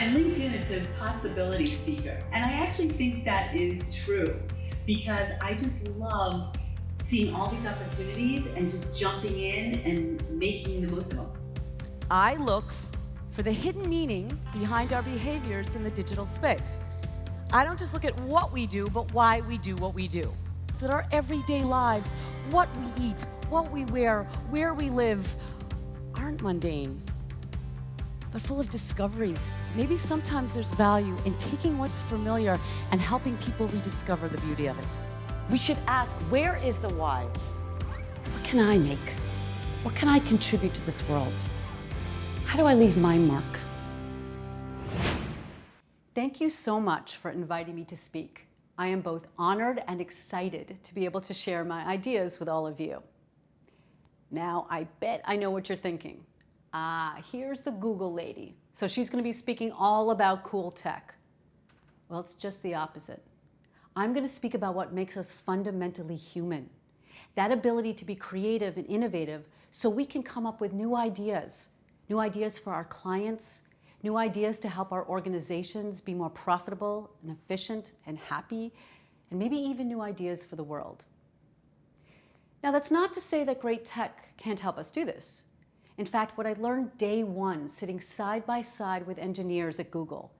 LinkedIn, it says possibility seeker. And I actually think that is true because I just love seeing all these opportunities and just jumping in and making the most of them. I look for the hidden meaning behind our behaviors in the digital space. I don't just look at what we do, but why we do what we do. So that our everyday lives, what we eat, what we wear, where we live, aren't mundane, but full of discovery. Maybe sometimes there's value in taking what's familiar and helping people rediscover the beauty of it. We should ask, where is the why? What can I make? What can I contribute to this world? How do I leave my mark? Thank you so much for inviting me to speak. I am both honored and excited to be able to share my ideas with all of you. Now, I bet I know what you're thinking. Here's the Google lady. So she's going to be speaking all about cool tech. Well, it's just the opposite. I'm going to speak about what makes us fundamentally human. That ability to be creative and innovative so we can come up with new ideas for our clients, new ideas to help our organizations be more profitable and efficient and happy, and maybe even new ideas for the world. Now, that's not to say that great tech can't help us do this. In fact, what I learned day one, sitting side by side with engineers at Google,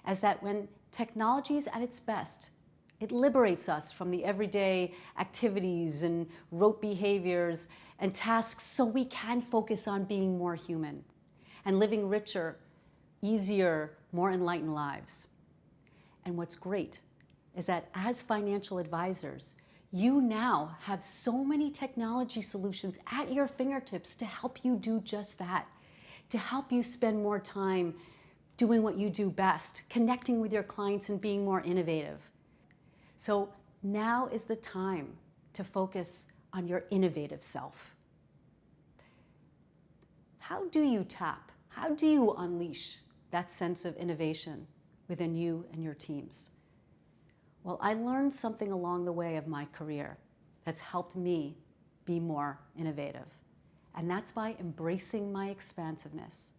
is that when technology is at its best, it liberates us from the everyday activities and rote behaviors and tasks so we can focus on being more human and living richer, easier, more enlightened lives. And what's great is that as financial advisors, you now have so many technology solutions at your fingertips to help you do just that, to help you spend more time doing what you do best, connecting with your clients and being more innovative. So now is the time to focus on your innovative self. How do you tap? How do you unleash that sense of innovation within you and your teams? Well, I learned something along the way of my career that's helped me be more innovative. And that's by embracing my expansiveness,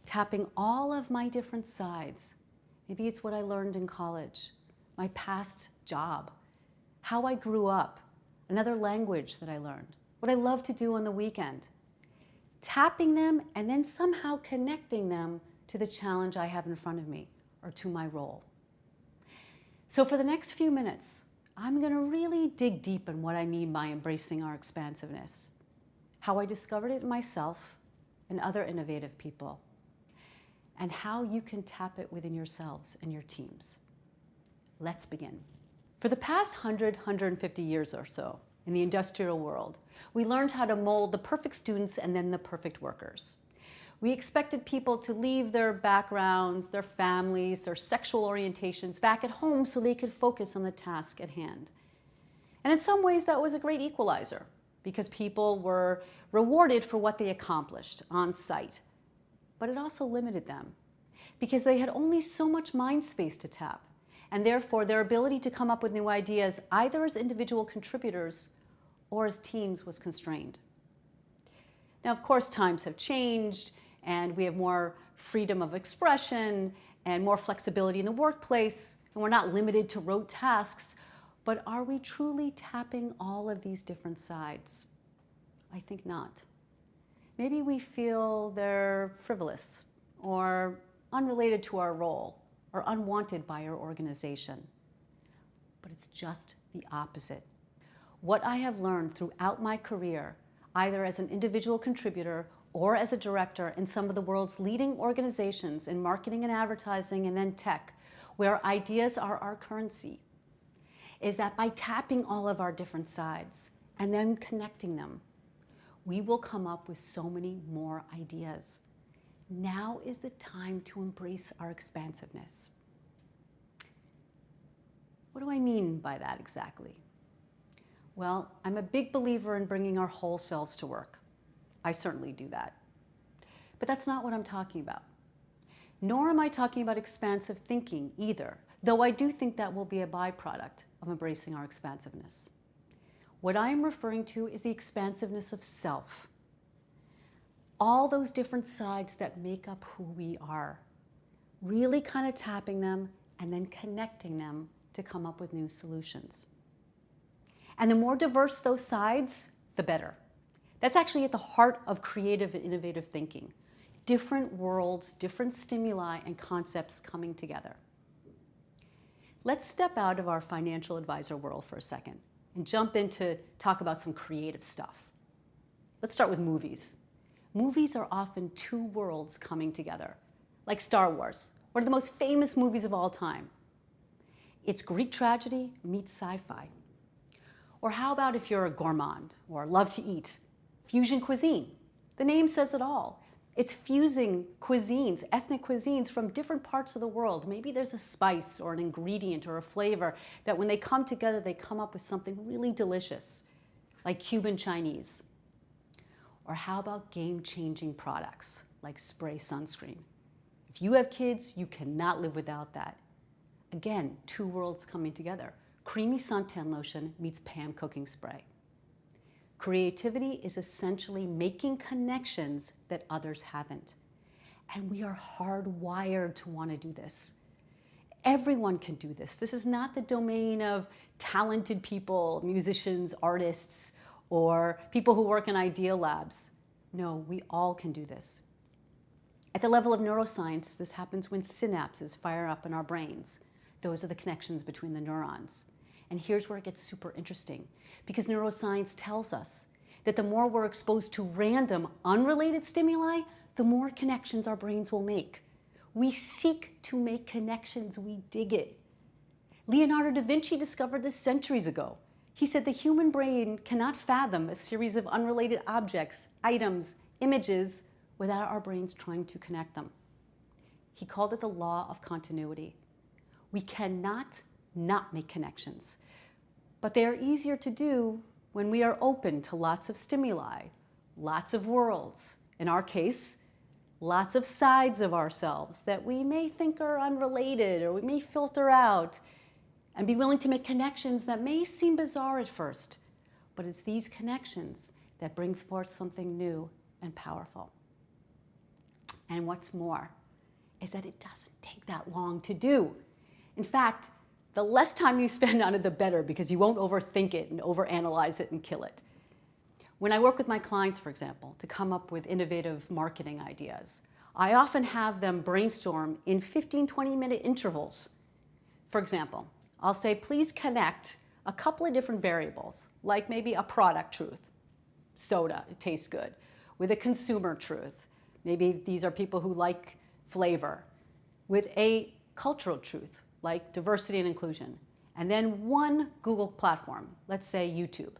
tapping all of my different sides. Maybe it's what I learned in college, my past job, how I grew up, another language that I learned, what I love to do on the weekend. Tapping them and then somehow connecting them to the challenge I have in front of me or to my role. So for the next few minutes, I'm going to really dig deep in what I mean by embracing our expansiveness, how I discovered it in myself and other innovative people, and how you can tap it within yourselves and your teams. Let's begin. For the past 150 years or so in the industrial world, we learned how to mold the perfect students and then the perfect workers. We expected people to leave their backgrounds, their families, their sexual orientations back at home so they could focus on the task at hand. And in some ways that was a great equalizer because people were rewarded for what they accomplished on site. But it also limited them because they had only so much mind space to tap, and therefore their ability to come up with new ideas either as individual contributors or as teams was constrained. Now, of course, times have changed and we have more freedom of expression and more flexibility in the workplace, and we're not limited to rote tasks, but are we truly tapping all of these different sides? I think not. Maybe we feel they're frivolous or unrelated to our role or unwanted by our organization. But it's just the opposite. What I have learned throughout my career, either as an individual contributor or as a director in some of the world's leading organizations in marketing and advertising and then tech, where ideas are our currency, is that by tapping all of our different sides and then connecting them, we will come up with so many more ideas. Now is the time to embrace our expansiveness. What do I mean by that exactly? Well, I'm a big believer in bringing our whole selves to work. I certainly do that. But that's not what I'm talking about. Nor am I talking about expansive thinking either, though I do think that will be a byproduct of embracing our expansiveness. What I am referring to is the expansiveness of self. All those different sides that make up who we are. really kind of tapping them and then connecting them to come up with new solutions. And the more diverse those sides, the better. That's actually at the heart of creative and innovative thinking. Different worlds, different stimuli and concepts coming together. Let's step out of our financial advisor world for a second and jump into talk about some creative stuff. Let's start with movies. Movies are often two worlds coming together, like Star Wars, one of the most famous movies of all time. It's Greek tragedy meets sci-fi. Or how about if you're a gourmand or love to eat? Fusion cuisine. The name says it all. It's fusing cuisines, ethnic cuisines from different parts of the world. Maybe there's a spice or an ingredient or a flavor that when they come together, they come up with something really delicious, like Cuban Chinese. Or how about game-changing products like spray sunscreen? If you have kids, you cannot live without that. Again, two worlds coming together. Creamy suntan lotion meets Pam cooking spray. Creativity is essentially making connections that others haven't. And we are hardwired to want to do this. Everyone can do this. This is not the domain of talented people, musicians, artists, or people who work in idea labs. No, we all can do this. At the level of neuroscience, this happens when synapses fire up in our brains. Those are the connections between the neurons. And here's where it gets super interesting, because neuroscience tells us that the more we're exposed to random, unrelated stimuli, the more connections our brains will make. We seek to make connections, we dig it. Leonardo da Vinci discovered this centuries ago. He said the human brain cannot fathom a series of unrelated objects, items, images, without our brains trying to connect them. He called it the law of continuity. We cannot not make connections, but they are easier to do when we are open to lots of stimuli, lots of worlds. In our case, lots of sides of ourselves that we may think are unrelated or we may filter out, and be willing to make connections that may seem bizarre at first, but it's these connections that bring forth something new and powerful. And what's more is that it doesn't take that long to do. In fact, the less time you spend on it, the better, because you won't overthink it and overanalyze it and kill it. When I work with my clients, for example, to come up with innovative marketing ideas, I often have them brainstorm in 15, 20-minute intervals. For example, I'll say, please connect a couple of different variables, like maybe a product truth, soda, it tastes good, with a consumer truth. Maybe these are people who like flavor, with a cultural truth, like diversity and inclusion, and then one Google platform, let's say YouTube.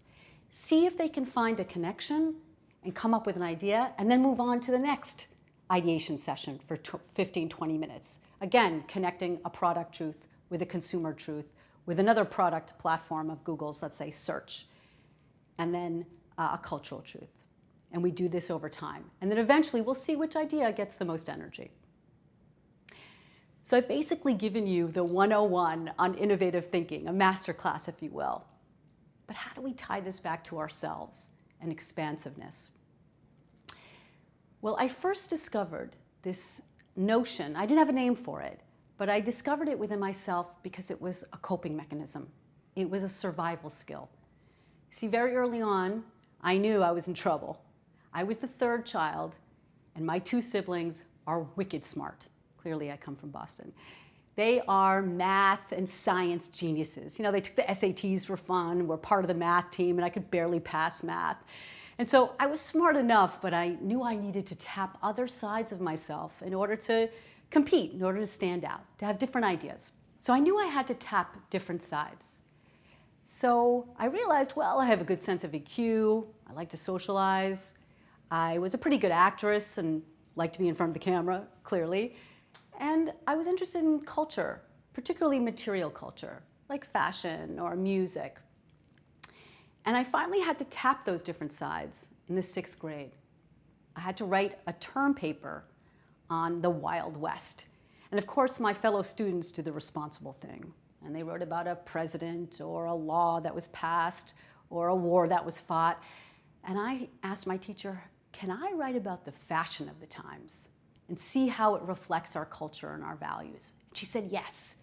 See if they can find a connection and come up with an idea, and then move on to the next ideation session for 15, 20 minutes. Again, connecting a product truth with a consumer truth, with another product platform of Google's, let's say, search, and then a cultural truth. And we do this over time. And then eventually we'll see which idea gets the most energy. So I've basically given you the 101 on innovative thinking, a masterclass, if you will. But how do we tie this back to ourselves and expansiveness? Well, I first discovered this notion. I didn't have a name for it, but I discovered it within myself because it was a coping mechanism. It was a survival skill. See, very early on, I knew I was in trouble. I was the third child, and my two siblings are wicked smart. Clearly, I come from Boston. They are math and science geniuses. You know, they took the SATs for fun, were part of the math team, and I could barely pass math. And so I was smart enough, but I knew I needed to tap other sides of myself in order to compete, in order to stand out, to have different ideas. So I knew I had to tap different sides. So I realized, well, I have a good sense of EQ. I like to socialize. I was a pretty good actress and liked to be in front of the camera, clearly. And I was interested in culture, particularly material culture, like fashion or music. And I finally had to tap those different sides in the 6th grade. I had to write a term paper on the Wild West. And of course, my fellow students did the responsible thing. And they wrote about a president or a law that was passed or a war that was fought. And I asked my teacher, can I write about the fashion of the times? and see how it reflects our culture and our values? She said yes.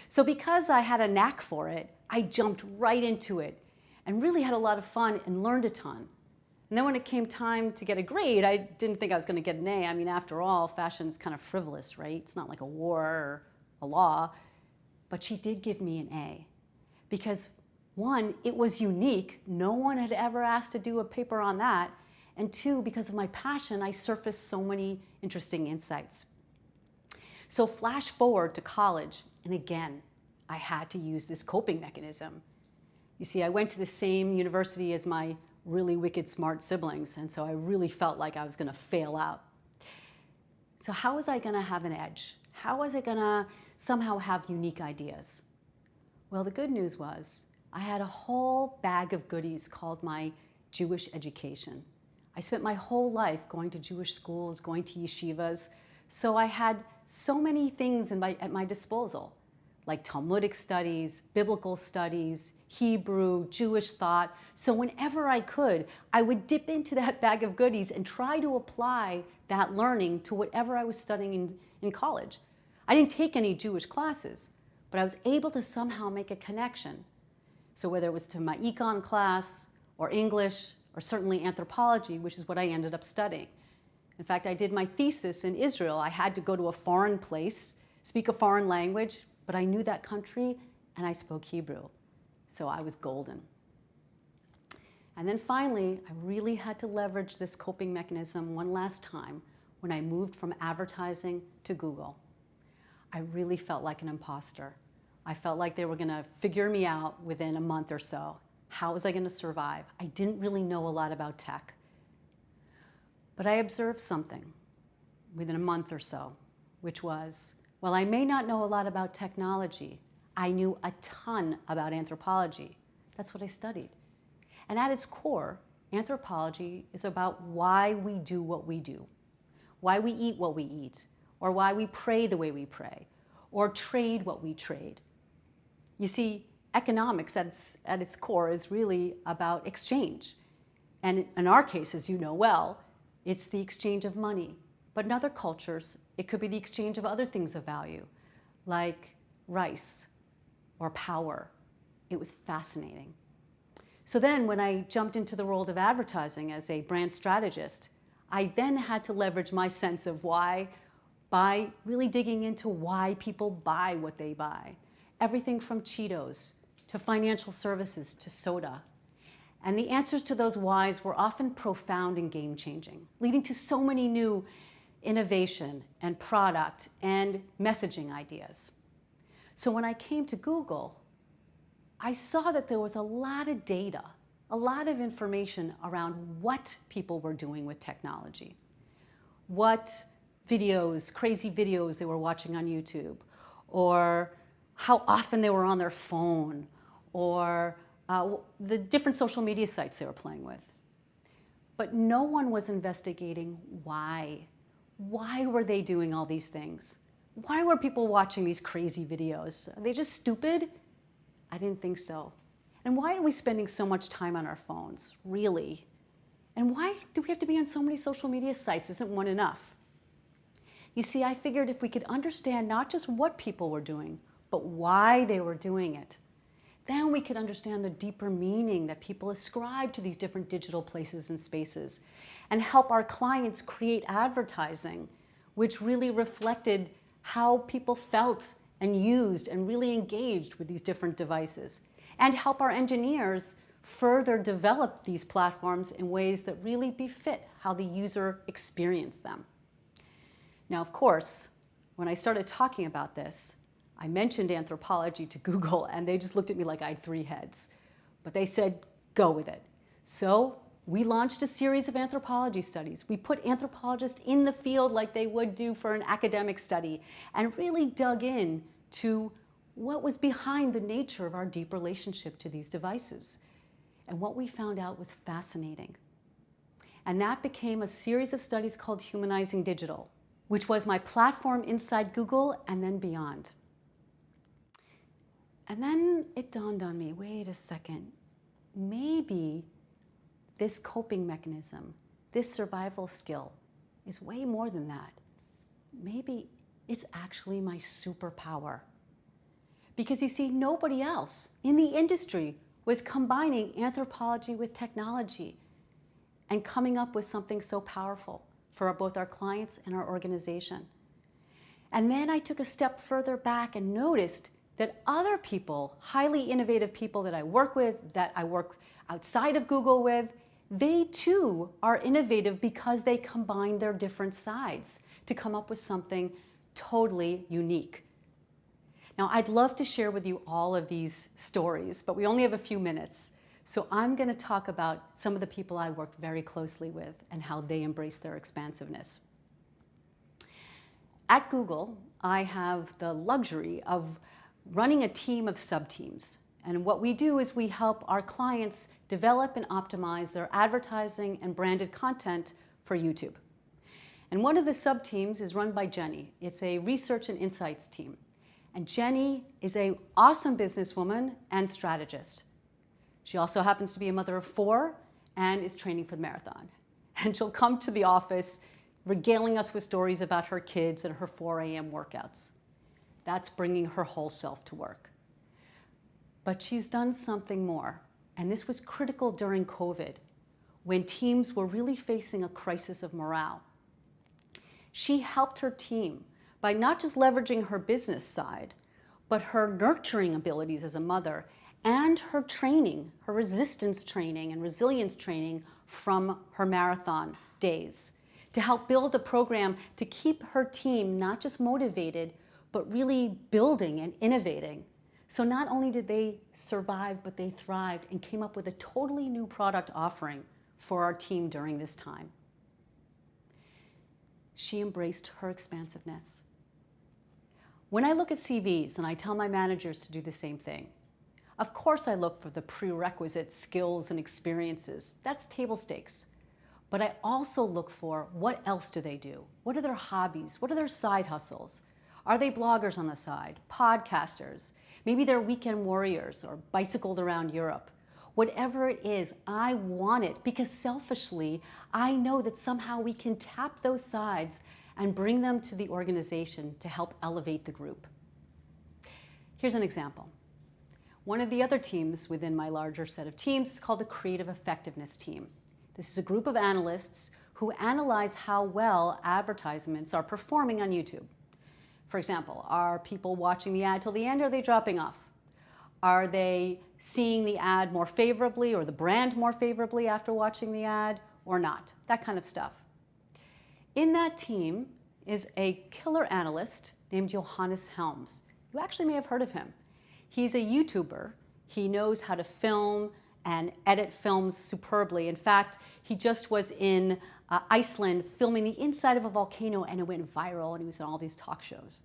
So because I had a knack for it, I jumped right into it and really had a lot of fun and learned a ton. And then when it came time to get a grade, I didn't think I was going to get an A. I mean, after all, fashion is kind of frivolous, right? It's not like a war or a law. But she did give me an A because, one, it was unique. No one had ever asked to do a paper on that. And two, because of my passion, I surfaced so many interesting insights. So flash forward to college, and again, I had to use this coping mechanism. You see, I went to the same university as my really wicked smart siblings, and so I really felt like I was going to fail out. So how was I going to have an edge? How was I going to somehow have unique ideas? Well, the good news was I had a whole bag of goodies called my Jewish education. I spent my whole life going to Jewish schools, going to yeshivas, so I had so many things at my disposal, like Talmudic studies, biblical studies, Hebrew, Jewish thought. So whenever I could, I would dip into that bag of goodies and try to apply that learning to whatever I was studying in college. I didn't take any Jewish classes, but I was able to somehow make a connection. So whether it was to my econ class or English or certainly anthropology, which is what I ended up studying. In fact, I did my thesis in Israel. I had to go to a foreign place, speak a foreign language, but I knew that country and I spoke Hebrew. So I was golden. And then finally, I really had to leverage this coping mechanism one last time when I moved from advertising to Google. I really felt like an imposter. I felt like they were going to figure me out within a month or so. How was I going to survive? I didn't really know a lot about tech. But I observed something within a month or so, which was, while I may not know a lot about technology, I knew a ton about anthropology. That's what I studied. And at its core, anthropology is about why we do what we do, why we eat what we eat, or why we pray the way we pray, or trade what we trade. You see, economics at its core is really about exchange. And in our case, as you know well, it's the exchange of money. But in other cultures, it could be the exchange of other things of value, like rice or power. It was fascinating. So then when I jumped into the world of advertising as a brand strategist, I then had to leverage my sense of why by really digging into why people buy what they buy. Everything from Cheetos to financial services to soda. And the answers to those whys were often profound and game-changing, leading to so many new innovation and product and messaging ideas. So when I came to Google, I saw that there was a lot of data, a lot of information around what people were doing with technology, what videos, crazy videos they were watching on YouTube, or how often they were on their phone, or the different social media sites they were playing with. But no one was investigating why. Why were they doing all these things? Why were people watching these crazy videos? Are they just stupid? I didn't think so. And why are we spending so much time on our phones, really? And why do we have to be on so many social media sites? Isn't one enough? You see, I figured if we could understand not just what people were doing, but why they were doing it, then we could understand the deeper meaning that people ascribe to these different digital places and spaces and help our clients create advertising which really reflected how people felt and used and really engaged with these different devices, and help our engineers further develop these platforms in ways that really befit how the user experienced them. Now, of course, when I started talking about this, I mentioned anthropology to Google, and they just looked at me like I had three heads. But they said, go with it. So we launched a series of anthropology studies. We put anthropologists in the field like they would do for an academic study and really dug in to what was behind the nature of our deep relationship to these devices. And what we found out was fascinating. And that became a series of studies called Humanizing Digital, which was my platform inside Google and then beyond. And then it dawned on me, wait a second, maybe this coping mechanism, this survival skill is way more than that. maybe it's actually my superpower. Because you see, nobody else in the industry was combining anthropology with technology and coming up with something so powerful for both our clients and our organization. And then I took a step further back and noticed that other people, highly innovative people that I work with, that I work outside of Google with, they too are innovative because they combine their different sides to come up with something totally unique. Now, I'd love to share with you all of these stories, but we only have a few minutes. So I'm going to talk about some of the people I work very closely with and how they embrace their expansiveness. At Google, I have the luxury of running a team of sub-teams. And what we do is we help our clients develop and optimize their advertising and branded content for YouTube. And one of the sub-teams is run by Jenny. It's a research and insights team. And Jenny is an awesome businesswoman and strategist. She also happens to be a mother of 4 and is training for the marathon. And she'll come to the office regaling us with stories about her kids and her 4 a.m. workouts. That's bringing her whole self to work. But she's done something more, and this was critical during COVID, when teams were really facing a crisis of morale. She helped her team by not just leveraging her business side, but her nurturing abilities as a mother and her training, her resistance training and resilience training from her marathon days, to help build a program to keep her team not just motivated, but really building and innovating. So not only did they survive, but they thrived and came up with a totally new product offering for our team during this time. She embraced her expansiveness. When I look at CVs, and I tell my managers to do the same thing, of course I look for the prerequisite skills and experiences. That's table stakes. But I also look for what else do they do? What are their hobbies? What are their side hustles? Are they bloggers on the side, podcasters? Maybe they're weekend warriors or bicycled around Europe. Whatever it is, I want it because selfishly, I know that somehow we can tap those sides and bring them to the organization to help elevate the group. Here's an example. One of the other teams within my larger set of teams is called the Creative Effectiveness Team. This is a group of analysts who analyze how well advertisements are performing on YouTube. For example, are people watching the ad till the end, or are they dropping off? Are they seeing the ad more favorably or the brand more favorably after watching the ad or not? That kind of stuff. In that team is a killer analyst named Johannes Helms. You actually may have heard of him. He's a YouTuber. He knows how to film and edit films superbly. In fact, he just was in Iceland filming the inside of a volcano, and it went viral, and he was in all these talk shows.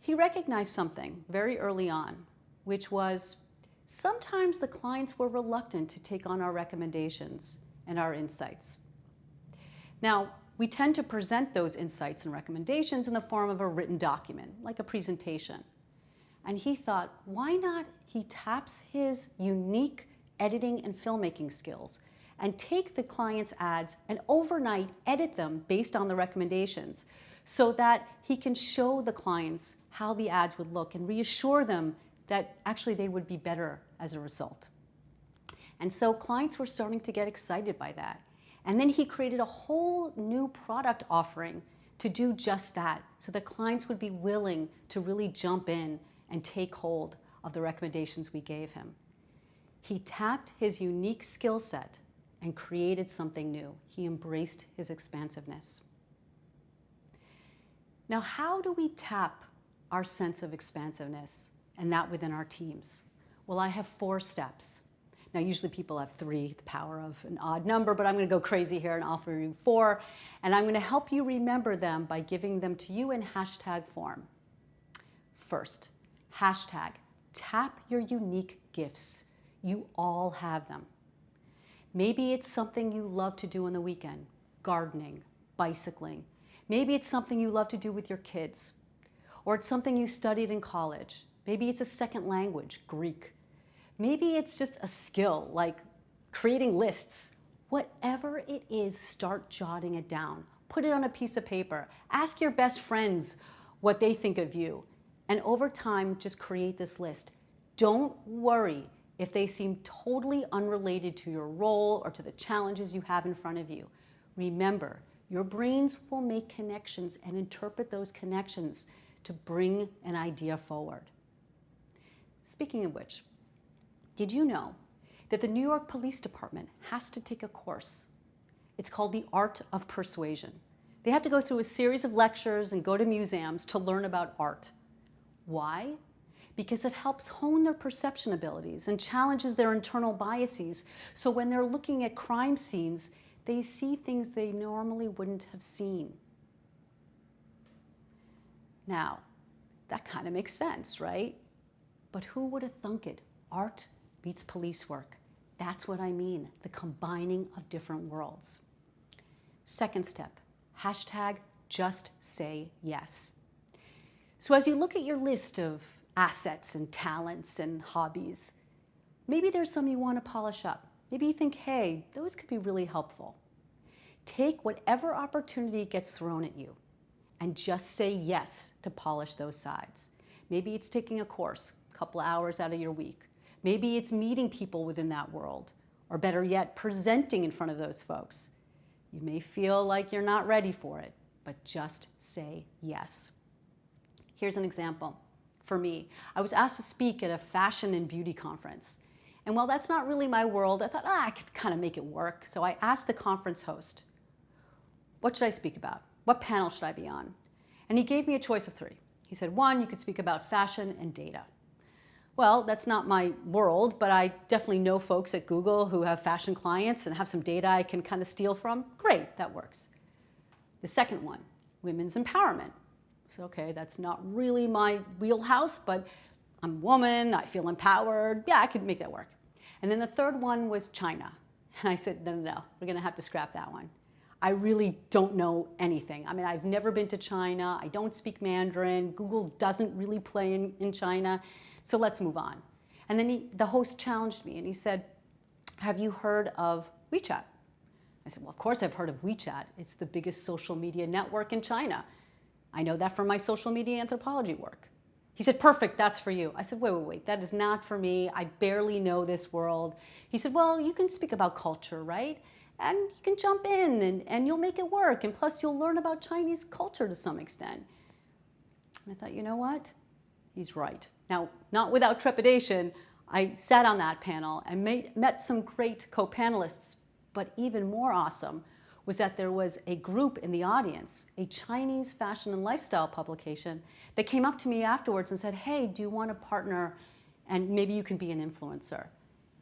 He recognized something very early on, which was sometimes the clients were reluctant to take on our recommendations and our insights. Now, we tend to present those insights and recommendations in the form of a written document, like a presentation. And he thought, why not he taps his unique editing and filmmaking skills and take the client's ads and overnight edit them based on the recommendations so that he can show the clients how the ads would look and reassure them that actually they would be better as a result. And so clients were starting to get excited by that. And then he created a whole new product offering to do just that, so that clients would be willing to really jump in and take hold of the recommendations we gave him. He tapped his unique skill set and created something new. He embraced his expansiveness. Now, how do we tap our sense of expansiveness and that within our teams? Well, I have 4 steps. Now, usually people have 3, the power of an odd number, but I'm going to go crazy here and offer you 4. And I'm going to help you remember them by giving them to you in hashtag form. First, hashtag, tap your unique gifts. You all have them. Maybe it's something you love to do on the weekend, gardening, bicycling. Maybe it's something you love to do with your kids, or it's something you studied in college. Maybe it's a second language, Greek. Maybe it's just a skill like creating lists. Whatever it is, start jotting it down. Put it on a piece of paper. Ask your best friends what they think of you. And over time, just create this list. Don't worry if they seem totally unrelated to your role or to the challenges you have in front of you. Remember, your brains will make connections and interpret those connections to bring an idea forward. Speaking of which, did you know that the New York Police Department has to take a course? It's called the Art of Persuasion. They have to go through a series of lectures and go to museums to learn about art. Why? Because it helps hone their perception abilities and challenges their internal biases. So when they're looking at crime scenes, they see things they normally wouldn't have seen. Now, that kind of makes sense, right? But who would have thunk it? Art meets police work. That's what I mean, the combining of different worlds. Second step, hashtag just say yes. So as you look at your list of assets and talents and hobbies, maybe there's some you want to polish up. Maybe you think, hey, those could be really helpful. Take whatever opportunity gets thrown at you and just say yes to polish those sides. Maybe it's taking a course, a couple hours out of your week. Maybe it's meeting people within that world, or better yet, presenting in front of those folks. You may feel like you're not ready for it, but just say yes. Here's an example. For me, I was asked to speak at a fashion and beauty conference. And while that's not really my world, I thought, I could kind of make it work. So I asked the conference host, what should I speak about? What panel should I be on? And he gave me a choice of 3. He said, 1, you could speak about fashion and data. Well, that's not my world, but I definitely know folks at Google who have fashion clients and have some data I can kind of steal from. Great, that works. The second one, women's empowerment. So, okay, that's not really my wheelhouse, but I'm a woman, I feel empowered. Yeah, I could make that work. And then the third one was China. And I said, no, we're gonna have to scrap that one. I really don't know anything. I mean, I've never been to China. I don't speak Mandarin. Google doesn't really play in China. So let's move on. And then the host challenged me and he said, have you heard of WeChat? I said, well, of course I've heard of WeChat. It's the biggest social media network in China. I know that from my social media anthropology work. He said, perfect, that's for you. I said, wait, that is not for me. I barely know this world. He said, well, you can speak about culture, right? And you can jump in and you'll make it work. And plus you'll learn about Chinese culture to some extent. And I thought, you know what? He's right. Now, not without trepidation, I sat on that panel and met some great co-panelists, but even more awesome was that there was a group in the audience, a Chinese fashion and lifestyle publication, that came up to me afterwards and said, hey, do you want to partner and maybe you can be an influencer?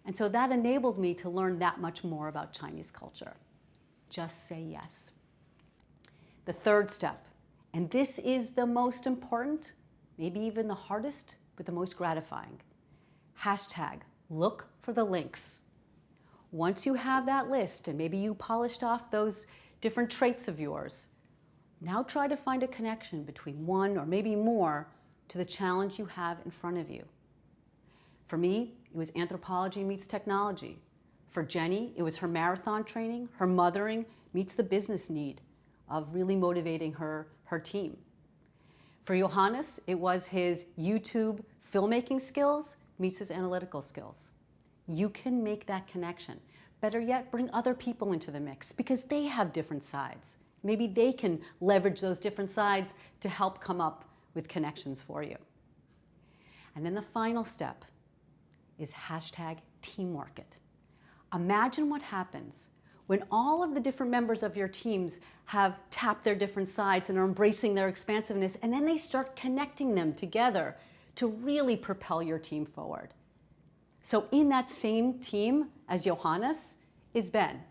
And so that enabled me to learn that much more about Chinese culture. Just say yes. The third step, and this is the most important, maybe even the hardest, but the most gratifying. Hashtag, look for the links. Once you have that list and maybe you polished off those different traits of yours, now try to find a connection between one or maybe more to the challenge you have in front of you. For me, it was anthropology meets technology. For Jenny, it was her marathon training, her mothering meets the business need of really motivating her team. For Johannes, it was his YouTube filmmaking skills meets his analytical skills. You can make that connection. Better yet, bring other people into the mix because they have different sides. Maybe they can leverage those different sides to help come up with connections for you. And then the final step is hashtag teamwork it. Imagine what happens when all of the different members of your teams have tapped their different sides and are embracing their expansiveness, and then they start connecting them together to really propel your team forward. So in that same team as Johannes is Ben.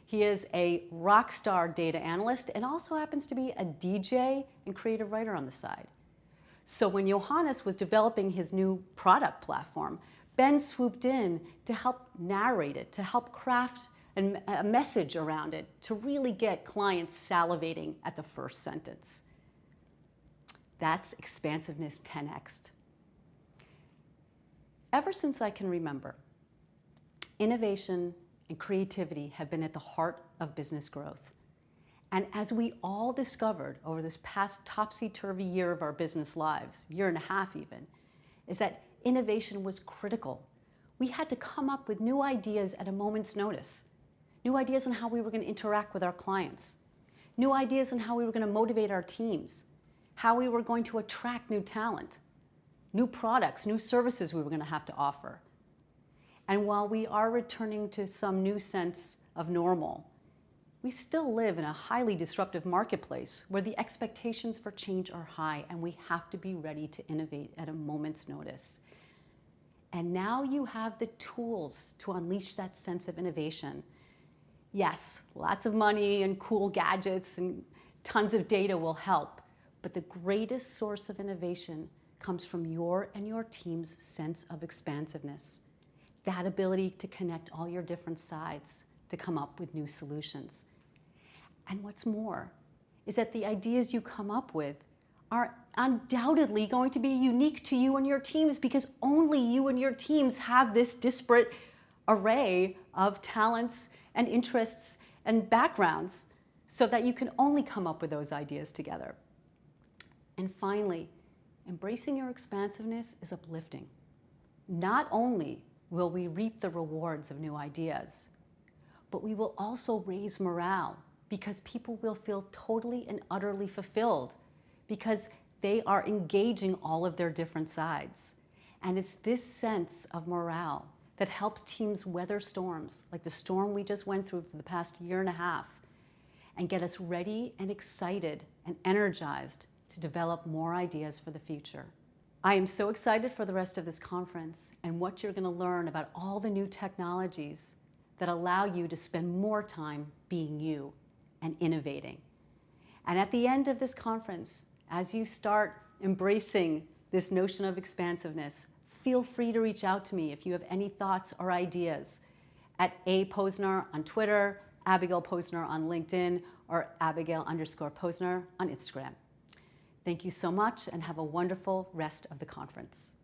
He is a rock star data analyst and also happens to be a DJ and creative writer on the side. So when Johannes was developing his new product platform, Ben swooped in to help narrate it, to help craft a message around it, to really get clients salivating at the first sentence. That's expansiveness 10x'd. Ever since I can remember, innovation and creativity have been at the heart of business growth. And as we all discovered over this past topsy-turvy year of our business lives, year and a half even, is that innovation was critical. We had to come up with new ideas at a moment's notice. New ideas on how we were going to interact with our clients. New ideas on how we were going to motivate our teams. How we were going to attract new talent. New products, new services we were going to have to offer. And while we are returning to some new sense of normal, we still live in a highly disruptive marketplace where the expectations for change are high, and we have to be ready to innovate at a moment's notice. And now you have the tools to unleash that sense of innovation. Yes, lots of money and cool gadgets and tons of data will help, but the greatest source of innovation comes from your and your team's sense of expansiveness. That ability to connect all your different sides to come up with new solutions. And what's more is that the ideas you come up with are undoubtedly going to be unique to you and your teams, because only you and your teams have this disparate array of talents and interests and backgrounds, so that you can only come up with those ideas together. And finally, embracing your expansiveness is uplifting. Not only will we reap the rewards of new ideas, but we will also raise morale, because people will feel totally and utterly fulfilled because they are engaging all of their different sides. And it's this sense of morale that helps teams weather storms, like the storm we just went through for the past year and a half, and get us ready and excited and energized to develop more ideas for the future. I am so excited for the rest of this conference and what you're going to learn about all the new technologies that allow you to spend more time being you and innovating. And at the end of this conference, as you start embracing this notion of expansiveness, feel free to reach out to me if you have any thoughts or ideas at A.Posner on Twitter, Abigail Posner on LinkedIn, or Abigail_Posner on Instagram. Thank you so much, and have a wonderful rest of the conference.